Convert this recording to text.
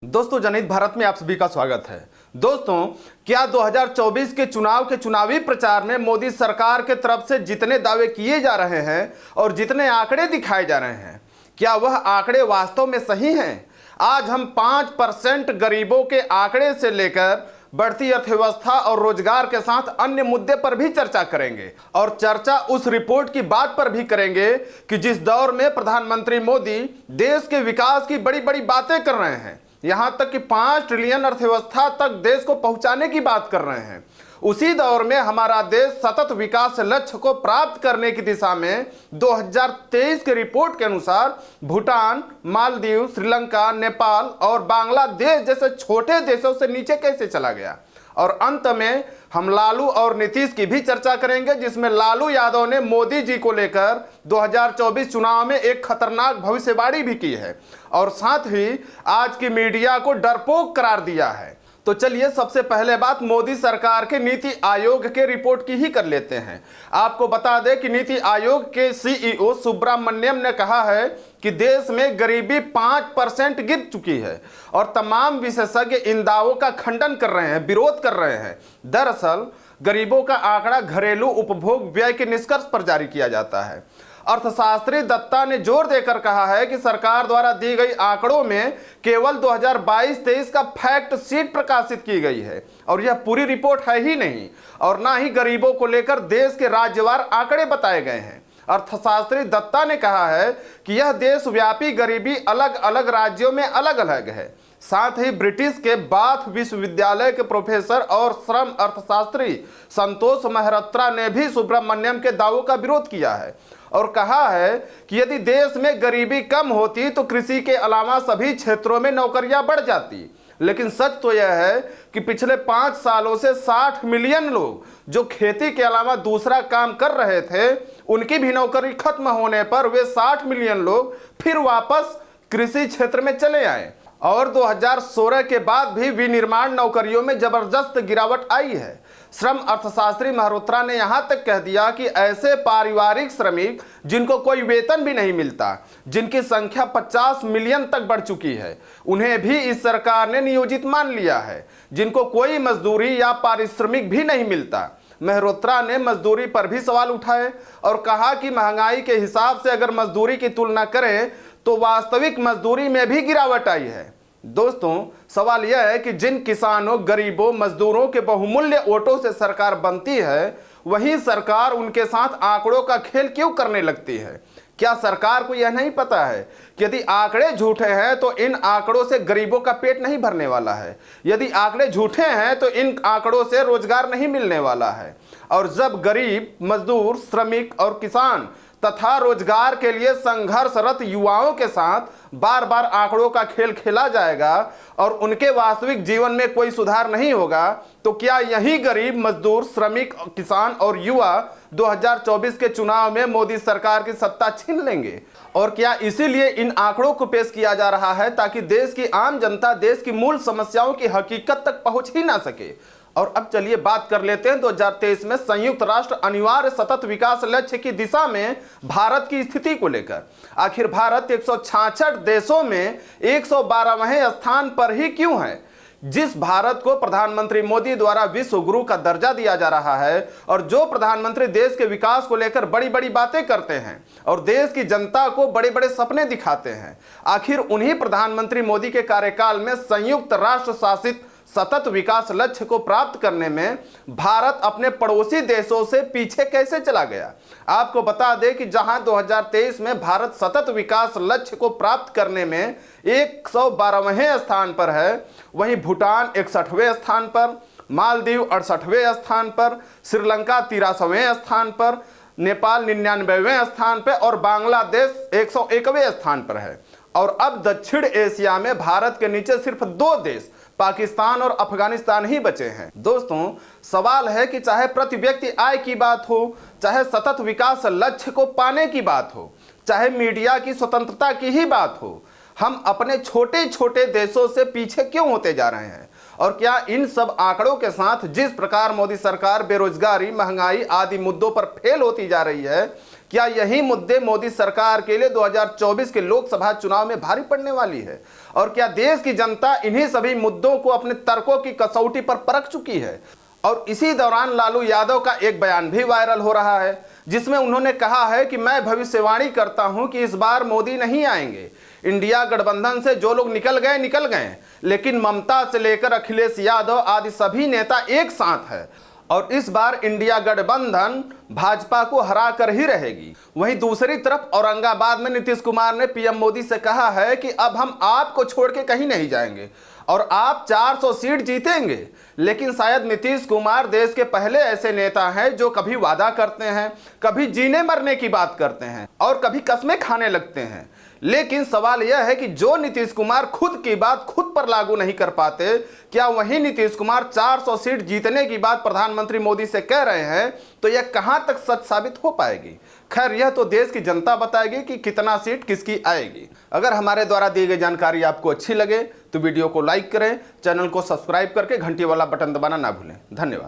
दोस्तों, जनहित भारत में आप सभी का स्वागत है। दोस्तों, क्या 2024 के चुनाव के चुनावी प्रचार में मोदी सरकार के तरफ से जितने दावे किए जा रहे हैं और जितने आंकड़े दिखाए जा रहे हैं, क्या वह आंकड़े वास्तव में सही हैं? आज हम 5% गरीबों के आंकड़े से लेकर बढ़ती अर्थव्यवस्था और रोजगार के साथ अन्य मुद्दे पर भी चर्चा करेंगे और चर्चा उस रिपोर्ट की बात पर भी करेंगे कि जिस दौर में प्रधानमंत्री मोदी देश के विकास की बड़ी बड़ी बातें कर रहे हैं, यहां तक कि 5 ट्रिलियन अर्थव्यवस्था तक देश को पहुंचाने की बात कर रहे हैं, उसी दौर में हमारा देश सतत विकास लक्ष्य को प्राप्त करने की दिशा में 2023 के रिपोर्ट के अनुसार भूटान, मालदीव, श्रीलंका, नेपाल और बांग्लादेश जैसे छोटे देशों से नीचे कैसे चला गया। और अंत में हम लालू और नीतीश की भी चर्चा करेंगे, जिसमें लालू यादव ने मोदी जी को लेकर 2024 चुनाव में एक खतरनाक भविष्यवाणी भी की है और साथ ही आज की मीडिया को डरपोक करार दिया है। तो चलिए सबसे पहले बात मोदी सरकार के नीति आयोग के रिपोर्ट की ही कर लेते हैं। आपको बता दें कि नीति आयोग के सीईओ सुब्रमण्यम ने कहा है कि देश में गरीबी 5% गिर चुकी है और तमाम विशेषज्ञ इन दावों का खंडन कर रहे हैं, विरोध कर रहे हैं। दरअसल गरीबों का आंकड़ा घरेलू उपभोग व्यय के निष्कर्ष पर जारी किया जाता है। अर्थशास्त्री दत्ता ने जोर देकर कहा है कि सरकार द्वारा दी गई आंकड़ों में केवल 2022-23 का फैक्ट शीट प्रकाशित की गई है और यह पूरी रिपोर्ट है ही नहीं, और ना ही गरीबों को लेकर देश के राज्यवार आंकड़े बताए गए हैं। अर्थशास्त्री दत्ता ने कहा है कि यह देशव्यापी गरीबी अलग अलग राज्यों में अलग अलग है। साथ ही ब्रिटिश के बाथ विश्वविद्यालय के प्रोफेसर और श्रम अर्थशास्त्री संतोष मेहरोत्रा ने भी सुब्रमण्यम के दावों का विरोध किया है और कहा है कि यदि देश में गरीबी कम होती तो कृषि के अलावा सभी क्षेत्रों में नौकरियां बढ़ जाती। लेकिन सच तो यह है कि पिछले 5 सालों से 60 मिलियन लोग जो खेती के अलावा दूसरा काम कर रहे थे, उनकी भी नौकरी खत्म होने पर वे 60 मिलियन लोग फिर वापस कृषि क्षेत्र में चले आए और 2016 के बाद भी विनिर्माण नौकरियों में जबरदस्त गिरावट आई है। श्रम अर्थशास्त्री मेहरोत्रा ने यहां तक कह दिया कि ऐसे पारिवारिक श्रमिक जिनको कोई वेतन भी नहीं मिलता, जिनकी संख्या 50 मिलियन तक बढ़ चुकी है, उन्हें भी इस सरकार ने नियोजित मान लिया है, जिनको कोई मजदूरी या पारिश्रमिक भी नहीं मिलता। मेहरोत्रा ने मजदूरी पर भी सवाल उठाए और कहा कि महंगाई के हिसाब से अगर मजदूरी की तुलना करें तो वास्तविक मजदूरी में भी गिरावट आई है। दोस्तों, सवाल यह है कि जिन किसानों, गरीबों, मजदूरों के बहुमूल्य वोटों से सरकार बनती है, वही सरकार उनके साथ आंकड़ों का खेल क्यों करने लगती है? क्या सरकार को यह नहीं पता है कि यदि आंकड़े झूठे हैं तो इन आंकड़ों से गरीबों का पेट नहीं भरने वाला है? यदि आंकड़े झूठे हैं तो इन आंकड़ों से रोजगार नहीं मिलने वाला है। और जब गरीब, मजदूर, श्रमिक और किसान तथा रोजगार के लिए संघर्षरत युवाओं के साथ बार बार आंकड़ों का खेल खेला जाएगा और उनके वास्तविक जीवन में कोई सुधार नहीं होगा, तो क्या यही गरीब, मजदूर, श्रमिक, किसान और युवा 2024 के चुनाव में मोदी सरकार की सत्ता छीन लेंगे? और क्या इसीलिए इन आंकड़ों को पेश किया जा रहा है ताकि देश की आम जनता देश की मूल समस्याओं की हकीकत तक पहुंच ही ना सके? और अब चलिए बात कर लेते हैं 2023 में संयुक्त राष्ट्र अनिवार्य सतत विकास लक्ष्य की दिशा में भारत की स्थिति को लेकर। आखिर भारत 166 देशों में 112वें स्थान पर ही क्यों है? जिस भारत को प्रधानमंत्री मोदी द्वारा विश्व गुरु का दर्जा दिया जा रहा है और जो प्रधानमंत्री देश के विकास को लेकर बड़ी बड़ी बातें करते हैं और देश की जनता को बड़े बड़े सपने दिखाते हैं, आखिर उन्हीं प्रधानमंत्री मोदी के कार्यकाल में संयुक्त राष्ट्र शासित सतत विकास लक्ष्य को प्राप्त करने में भारत अपने पड़ोसी देशों से पीछे कैसे चला गया? आपको बता दें कि जहां 2023 में भारत सतत विकास लक्ष्य को प्राप्त करने में 112वें स्थान पर है, वहीं भूटान 61वें स्थान पर, मालदीव 68वें स्थान पर, श्रीलंका 83वें स्थान पर, नेपाल 99वें स्थान पर और बांग्लादेश 101वें स्थान पर है। और अब दक्षिण एशिया में भारत के नीचे सिर्फ 2 देश, पाकिस्तान और अफगानिस्तान ही बचे हैं। दोस्तों, सवाल है कि चाहे प्रति व्यक्ति आय की बात हो, चाहे सतत विकास लक्ष्य को पाने की बात हो, चाहे मीडिया की स्वतंत्रता की ही बात हो, हम अपने छोटे छोटे देशों से पीछे क्यों होते जा रहे हैं? और क्या इन सब आंकड़ों के साथ जिस प्रकार मोदी सरकार बेरोजगारी, महंगाई आदि मुद्दों पर फेल होती जा रही है, क्या यही मुद्दे मोदी सरकार के लिए 2024 के लोकसभा चुनाव में भारी पड़ने वाली है? और क्या देश की जनता इन्हीं सभी मुद्दों को अपने तर्कों की कसौटी पर परख चुकी है? और इसी दौरान लालू यादव का एक बयान भी वायरल हो रहा है, जिसमें उन्होंने कहा है कि मैं भविष्यवाणी करता हूं कि इस बार मोदी नहीं आएंगे। इंडिया गठबंधन से जो लोग निकल गए, लेकिन ममता से लेकर अखिलेश यादव आदि सभी नेता एक साथ है और इस बार इंडिया गठबंधन भाजपा को हरा कर ही रहेगी। वहीं दूसरी तरफ औरंगाबाद में नीतीश कुमार ने पीएम मोदी से कहा है कि अब हम आपको छोड़ के कहीं नहीं जाएंगे और आप 400 सीट जीतेंगे। लेकिन शायद नीतीश कुमार देश के पहले ऐसे नेता हैं जो कभी वादा करते हैं, कभी जीने मरने की बात करते हैं और कभी कस्में खाने लगते हैं। लेकिन सवाल यह है कि जो नीतीश कुमार खुद की बात खुद पर लागू नहीं कर पाते, क्या वही नीतीश कुमार 400 सीट जीतने की बात प्रधानमंत्री मोदी से कह रहे हैं, तो यह कहां तक सच साबित हो पाएगी? खैर, यह तो देश की जनता बताएगी कि कितना सीट किसकी आएगी। अगर हमारे द्वारा दी गई जानकारी आपको अच्छी लगे तो वीडियो को लाइक करें, चैनल को सब्सक्राइब करके घंटी वाला बटन दबाना ना भूलें। धन्यवाद।